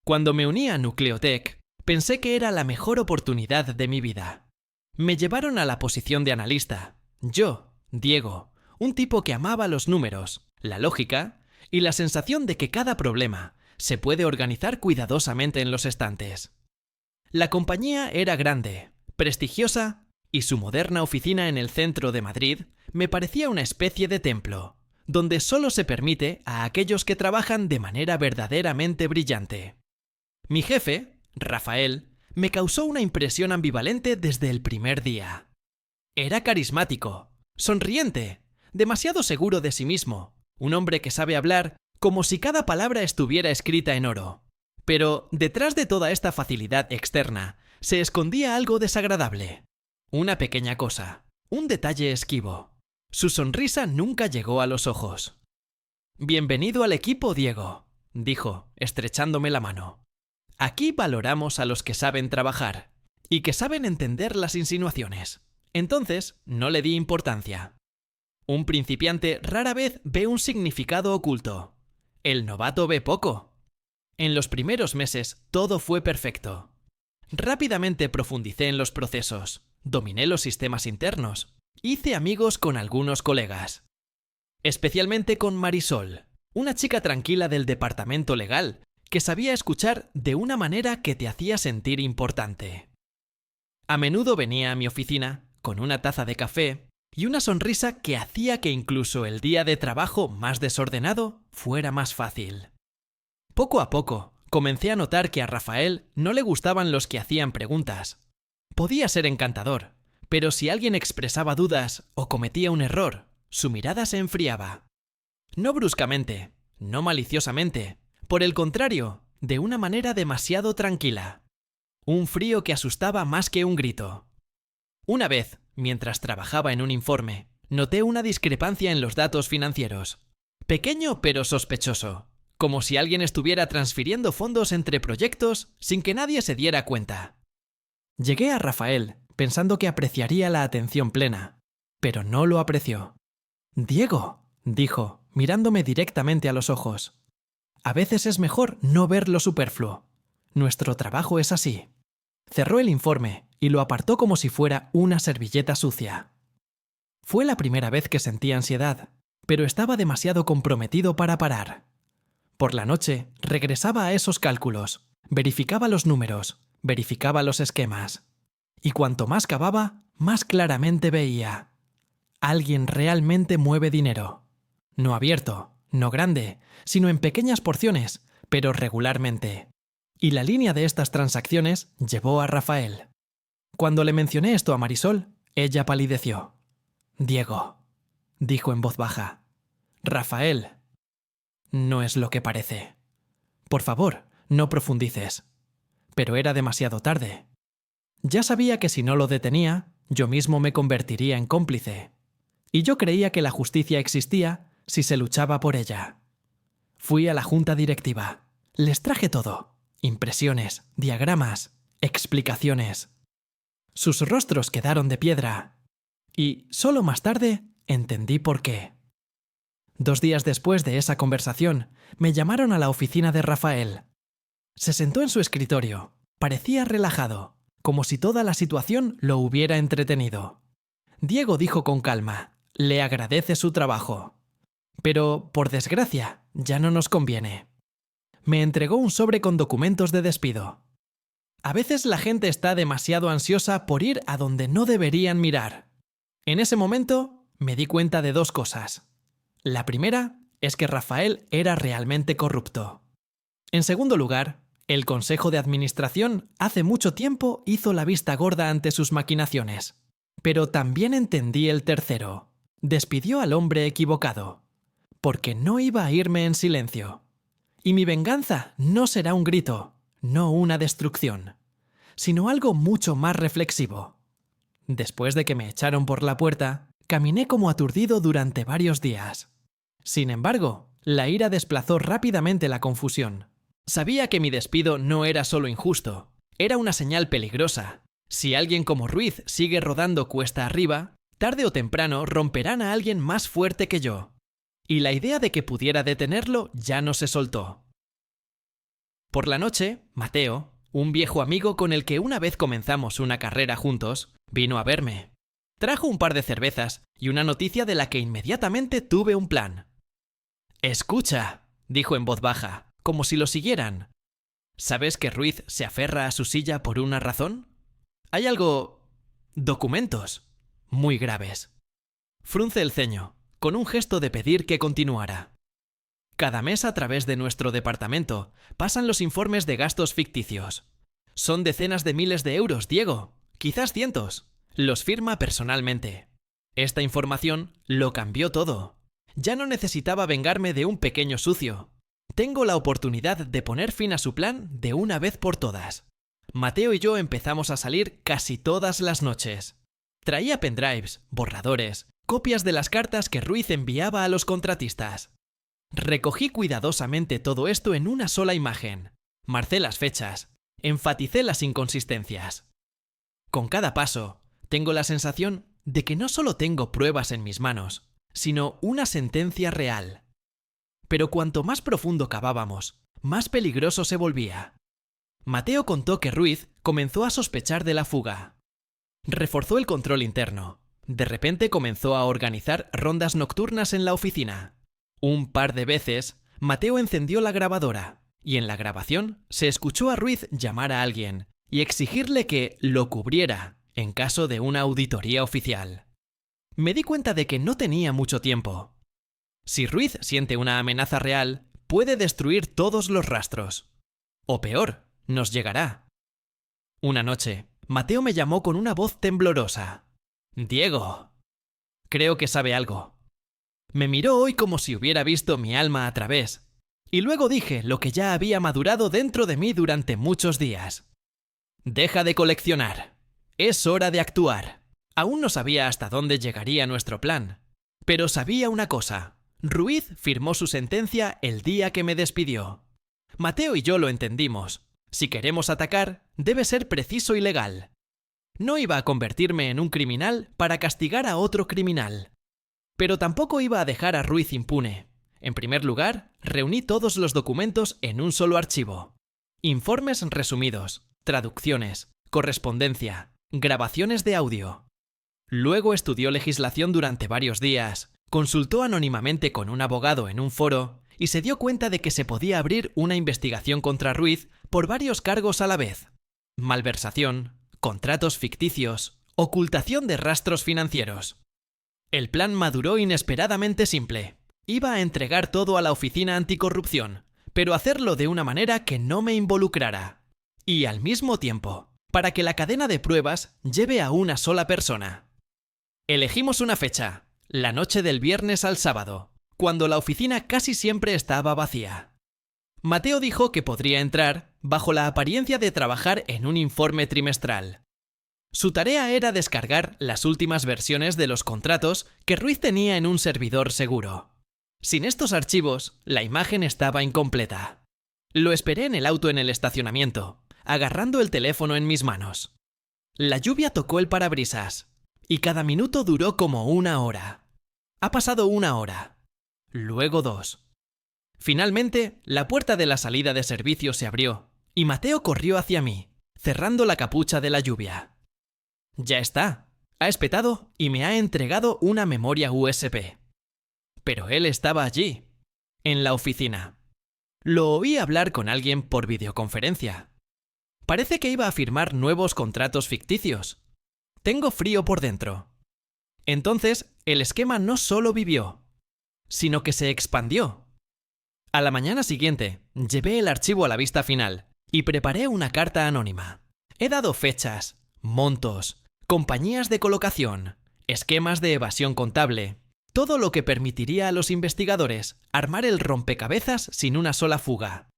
Cuando me uní a Nucleotech, pensé que era la mejor oportunidad de mi vida. Me llevaron a la posición de analista. Yo, Diego, un tipo que amaba los números, la lógica y la sensación de que cada problema se puede organizar cuidadosamente en los estantes. La compañía era grande, prestigiosa, y su moderna oficina en el centro de Madrid me parecía una especie de templo, donde solo se permite a aquellos que trabajan de manera verdaderamente brillante. Mi jefe, Rafael, me causó una impresión ambivalente desde el primer día. Era carismático, sonriente, demasiado seguro de sí mismo, un hombre que sabe hablar como si cada palabra estuviera escrita en oro. Pero detrás de toda esta facilidad externa se escondía algo desagradable. Una pequeña cosa, un detalle esquivo. Su sonrisa nunca llegó a los ojos. «Bienvenido al equipo, Diego», dijo, estrechándome la mano. «Aquí valoramos a los que saben trabajar y que saben entender las insinuaciones». Entonces no le di importancia. Un principiante rara vez ve un significado oculto. El novato ve poco. En los primeros meses todo fue perfecto. Rápidamente profundicé en los procesos, dominé los sistemas internos, hice amigos con algunos colegas. Especialmente con Marisol, una chica tranquila del departamento legal que sabía escuchar de una manera que te hacía sentir importante. A menudo venía a mi oficina con una taza de café y una sonrisa que hacía que incluso el día de trabajo más desordenado fuera más fácil. Poco a poco, comencé a notar que a Rafael no le gustaban los que hacían preguntas. Podía ser encantador, pero si alguien expresaba dudas o cometía un error, su mirada se enfriaba. No bruscamente, no maliciosamente, por el contrario, de una manera demasiado tranquila. Un frío que asustaba más que un grito. Una vez, mientras trabajaba en un informe, noté una discrepancia en los datos financieros. Pequeño pero sospechoso, como si alguien estuviera transfiriendo fondos entre proyectos sin que nadie se diera cuenta. Llegué a Rafael pensando que apreciaría la atención plena, pero no lo apreció. «Diego», dijo, mirándome directamente a los ojos. «A veces es mejor no ver lo superfluo. Nuestro trabajo es así». Cerró el informe y lo apartó como si fuera una servilleta sucia. Fue la primera vez que sentí ansiedad, pero estaba demasiado comprometido para parar. Por la noche, regresaba a esos cálculos, verificaba los números, verificaba los esquemas. Y cuanto más cavaba, más claramente veía. Alguien realmente mueve dinero. No abierto, no grande, sino en pequeñas porciones, pero regularmente. Y la línea de estas transacciones llevó a Rafael. Cuando le mencioné esto a Marisol, ella palideció. «Diego», dijo en voz baja. «Rafael, no es lo que parece. Por favor, no profundices». Pero era demasiado tarde. Ya sabía que si no lo detenía, yo mismo me convertiría en cómplice. Y yo creía que la justicia existía si se luchaba por ella. Fui a la junta directiva. Les traje todo. Impresiones, diagramas, explicaciones. Sus rostros quedaron de piedra. Y solo más tarde entendí por qué. 2 días después de esa conversación, me llamaron a la oficina de Rafael. Se sentó en su escritorio. Parecía relajado, como si toda la situación lo hubiera entretenido. Diego dijo con calma, le agradece su trabajo. Pero, por desgracia, ya no nos conviene. Me entregó un sobre con documentos de despido. A veces la gente está demasiado ansiosa por ir a donde no deberían mirar. En ese momento me di cuenta de 2 cosas. La primera es que Rafael era realmente corrupto. En segundo lugar, el Consejo de Administración hace mucho tiempo hizo la vista gorda ante sus maquinaciones. Pero también entendí el tercero. Despidió al hombre equivocado. Porque no iba a irme en silencio. Y mi venganza no será un grito, no una destrucción, sino algo mucho más reflexivo. Después de que me echaron por la puerta, caminé como aturdido durante varios días. Sin embargo, la ira desplazó rápidamente la confusión. Sabía que mi despido no era solo injusto, era una señal peligrosa. Si alguien como Ruiz sigue rodando cuesta arriba, tarde o temprano romperán a alguien más fuerte que yo. Y la idea de que pudiera detenerlo ya no se soltó. Por la noche, Mateo, un viejo amigo con el que una vez comenzamos una carrera juntos, vino a verme. Trajo un par de cervezas y una noticia de la que inmediatamente tuve un plan. «Escucha», dijo en voz baja, como si lo siguieran. «¿Sabes que Ruiz se aferra a su silla por una razón? Hay algo... documentos. Muy graves». Frunce el ceño, con un gesto de pedir que continuara. «Cada mes a través de nuestro departamento pasan los informes de gastos ficticios. Son decenas de miles de euros, Diego, quizás cientos. Los firma personalmente. Esta información lo cambió todo. Ya no necesitaba vengarme de un pequeño sucio. Tengo la oportunidad de poner fin a su plan de una vez por todas». Mateo y yo empezamos a salir casi todas las noches. Traía pendrives, borradores, copias de las cartas que Ruiz enviaba a los contratistas. Recogí cuidadosamente todo esto en una sola imagen. Marcé las fechas. Enfaticé las inconsistencias. Con cada paso, tengo la sensación de que no solo tengo pruebas en mis manos, sino una sentencia real. Pero cuanto más profundo cavábamos, más peligroso se volvía. Mateo contó que Ruiz comenzó a sospechar de la fuga. Reforzó el control interno. De repente comenzó a organizar rondas nocturnas en la oficina. Un par de veces, Mateo encendió la grabadora, y en la grabación se escuchó a Ruiz llamar a alguien y exigirle que lo cubriera en caso de una auditoría oficial. Me di cuenta de que no tenía mucho tiempo. Si Ruiz siente una amenaza real, puede destruir todos los rastros. O peor, nos llegará. Una noche, Mateo me llamó con una voz temblorosa. «Diego, creo que sabe algo». Me miró hoy como si hubiera visto mi alma a través, y luego dije lo que ya había madurado dentro de mí durante muchos días. «Deja de coleccionar. Es hora de actuar». Aún no sabía hasta dónde llegaría nuestro plan, pero sabía una cosa. Ruiz firmó su sentencia el día que me despidió. Mateo y yo lo entendimos. Si queremos atacar, debe ser preciso y legal. No iba a convertirme en un criminal para castigar a otro criminal. Pero tampoco iba a dejar a Ruiz impune. En primer lugar, reuní todos los documentos en un solo archivo. Informes resumidos, traducciones, correspondencia, grabaciones de audio. Luego estudió legislación durante varios días, consultó anónimamente con un abogado en un foro y se dio cuenta de que se podía abrir una investigación contra Ruiz por varios cargos a la vez: malversación, contratos ficticios, ocultación de rastros financieros. El plan maduró inesperadamente simple. Iba a entregar todo a la oficina anticorrupción, pero hacerlo de una manera que no me involucrara. Y al mismo tiempo, para que la cadena de pruebas lleve a una sola persona. Elegimos una fecha, la noche del viernes al sábado, cuando la oficina casi siempre estaba vacía. Mateo dijo que podría entrar bajo la apariencia de trabajar en un informe trimestral. Su tarea era descargar las últimas versiones de los contratos que Ruiz tenía en un servidor seguro. Sin estos archivos, la imagen estaba incompleta. Lo esperé en el auto en el estacionamiento, agarrando el teléfono en mis manos. La lluvia tocó el parabrisas, y cada minuto duró como una hora. Ha pasado una hora, luego 2. Finalmente, la puerta de la salida de servicio se abrió, y Mateo corrió hacia mí, cerrando la capucha de la lluvia. «Ya está», ha espetado y me ha entregado una memoria USB. Pero él estaba allí, en la oficina. Lo oí hablar con alguien por videoconferencia. Parece que iba a firmar nuevos contratos ficticios. Tengo frío por dentro. Entonces, el esquema no solo vivió, sino que se expandió. A la mañana siguiente, llevé el archivo a la vista final y preparé una carta anónima. He dado fechas, montos, compañías de colocación, esquemas de evasión contable, todo lo que permitiría a los investigadores armar el rompecabezas sin una sola fuga.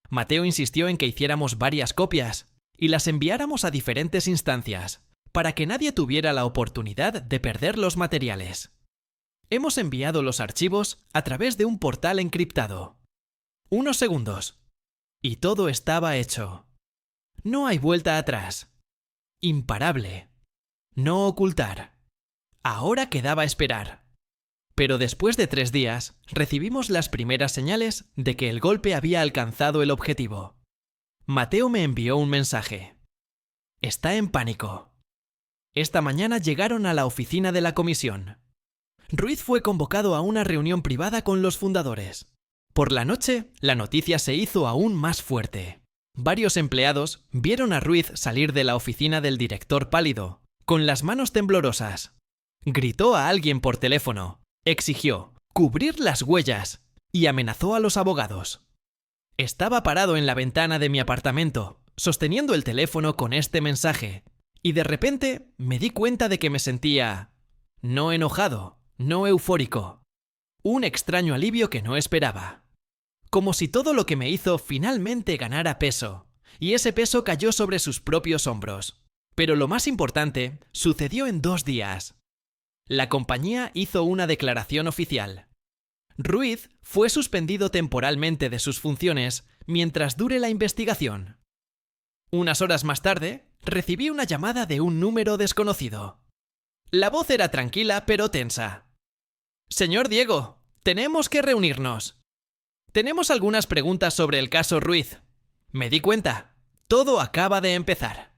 Mateo insistió en que hiciéramos varias copias y las enviáramos a diferentes instancias, para que nadie tuviera la oportunidad de perder los materiales. Hemos enviado los archivos a través de un portal encriptado. Unos segundos. Y todo estaba hecho. No hay vuelta atrás. Imparable. No ocultar. Ahora quedaba esperar. Pero después de 3 días, recibimos las primeras señales de que el golpe había alcanzado el objetivo. Mateo me envió un mensaje. Está en pánico. Esta mañana llegaron a la oficina de la comisión. Ruiz fue convocado a una reunión privada con los fundadores. Por la noche, la noticia se hizo aún más fuerte. Varios empleados vieron a Ruiz salir de la oficina del director pálido, con las manos temblorosas. Gritó a alguien por teléfono, exigió cubrir las huellas y amenazó a los abogados. Estaba parado en la ventana de mi apartamento, sosteniendo el teléfono con este mensaje, y de repente me di cuenta de que me sentía no enojado, no eufórico. Un extraño alivio que no esperaba. Como si todo lo que me hizo finalmente ganara peso, y ese peso cayó sobre sus propios hombros. Pero lo más importante sucedió en 2 días. La compañía hizo una declaración oficial. Ruiz fue suspendido temporalmente de sus funciones mientras dure la investigación. Unas horas más tarde, recibí una llamada de un número desconocido. La voz era tranquila pero tensa. Señor Diego, tenemos que reunirnos. Tenemos algunas preguntas sobre el caso Ruiz. Me di cuenta. Todo acaba de empezar.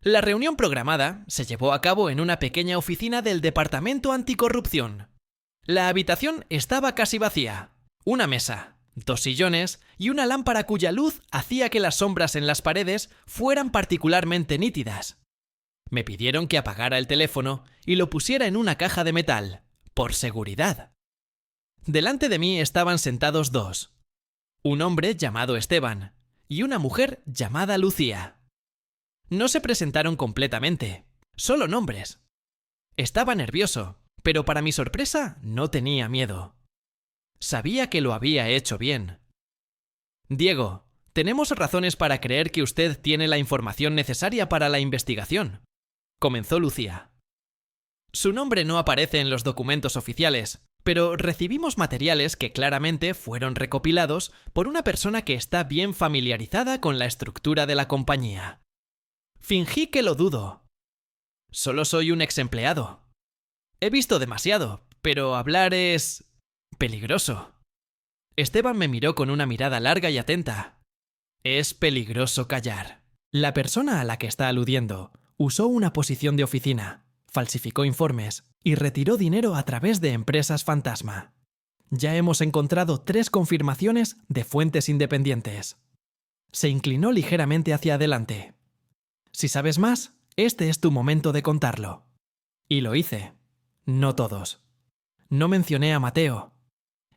La reunión programada se llevó a cabo en una pequeña oficina del Departamento Anticorrupción. La habitación estaba casi vacía. Una mesa, 2 sillones y una lámpara cuya luz hacía que las sombras en las paredes fueran particularmente nítidas. Me pidieron que apagara el teléfono y lo pusiera en una caja de metal, por seguridad. Delante de mí estaban sentados 2. Un hombre llamado Esteban y una mujer llamada Lucía. No se presentaron completamente, solo nombres. Estaba nervioso, pero para mi sorpresa no tenía miedo. Sabía que lo había hecho bien. Diego, tenemos razones para creer que usted tiene la información necesaria para la investigación, comenzó Lucía. Su nombre no aparece en los documentos oficiales, pero recibimos materiales que claramente fueron recopilados por una persona que está bien familiarizada con la estructura de la compañía. Fingí que lo dudo. Solo soy un ex empleado. He visto demasiado, pero hablar es peligroso. Esteban me miró con una mirada larga y atenta. Es peligroso callar. La persona a la que está aludiendo usó una posición de oficina, falsificó informes y retiró dinero a través de empresas fantasma. Ya hemos encontrado 3 confirmaciones de fuentes independientes. Se inclinó ligeramente hacia adelante. Si sabes más, este es tu momento de contarlo. Y lo hice. No todos. No mencioné a Mateo.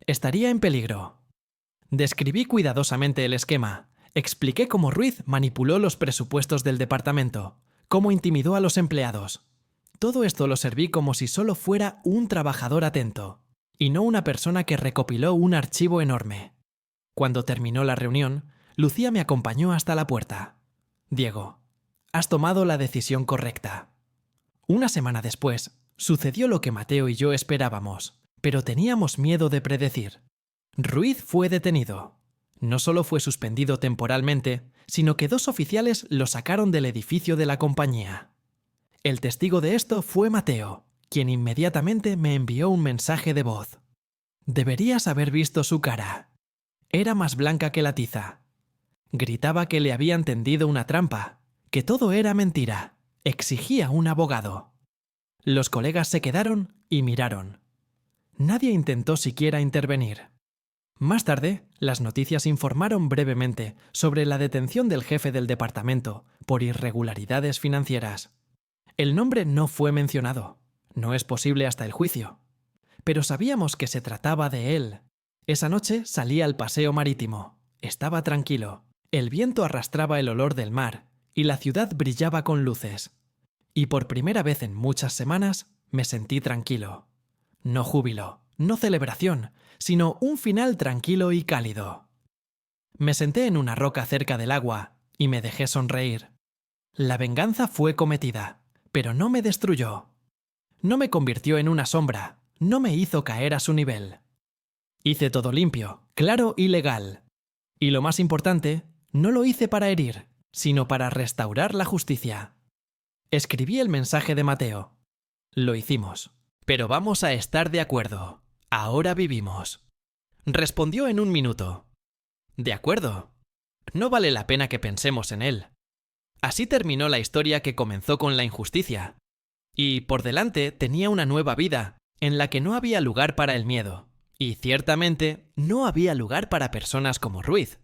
Estaría en peligro. Describí cuidadosamente el esquema. Expliqué cómo Ruiz manipuló los presupuestos del departamento, cómo intimidó a los empleados. Todo esto lo serví como si solo fuera un trabajador atento, y no una persona que recopiló un archivo enorme. Cuando terminó la reunión, Lucía me acompañó hasta la puerta. Diego, has tomado la decisión correcta. Una semana después, sucedió lo que Mateo y yo esperábamos, pero teníamos miedo de predecir. Ruiz fue detenido. No solo fue suspendido temporalmente, sino que 2 oficiales lo sacaron del edificio de la compañía. El testigo de esto fue Mateo, quien inmediatamente me envió un mensaje de voz. Deberías haber visto su cara. Era más blanca que la tiza. Gritaba que le habían tendido una trampa, que todo era mentira. Exigía un abogado. Los colegas se quedaron y miraron. Nadie intentó siquiera intervenir. Más tarde, las noticias informaron brevemente sobre la detención del jefe del departamento por irregularidades financieras. El nombre no fue mencionado. No es posible hasta el juicio. Pero sabíamos que se trataba de él. Esa noche salí al paseo marítimo. Estaba tranquilo. El viento arrastraba el olor del mar y la ciudad brillaba con luces. Y por primera vez en muchas semanas me sentí tranquilo. No júbilo, no celebración, sino un final tranquilo y cálido. Me senté en una roca cerca del agua y me dejé sonreír. La venganza fue cometida, pero no me destruyó. No me convirtió en una sombra, no me hizo caer a su nivel. Hice todo limpio, claro y legal. Y lo más importante, no lo hice para herir, sino para restaurar la justicia. Escribí el mensaje de Mateo. Lo hicimos. Pero vamos a estar de acuerdo. Ahora vivimos. Respondió en 1 minuto. De acuerdo. No vale la pena que pensemos en él. Así terminó la historia que comenzó con la injusticia. Y por delante tenía una nueva vida, en la que no había lugar para el miedo. Y ciertamente no había lugar para personas como Ruiz.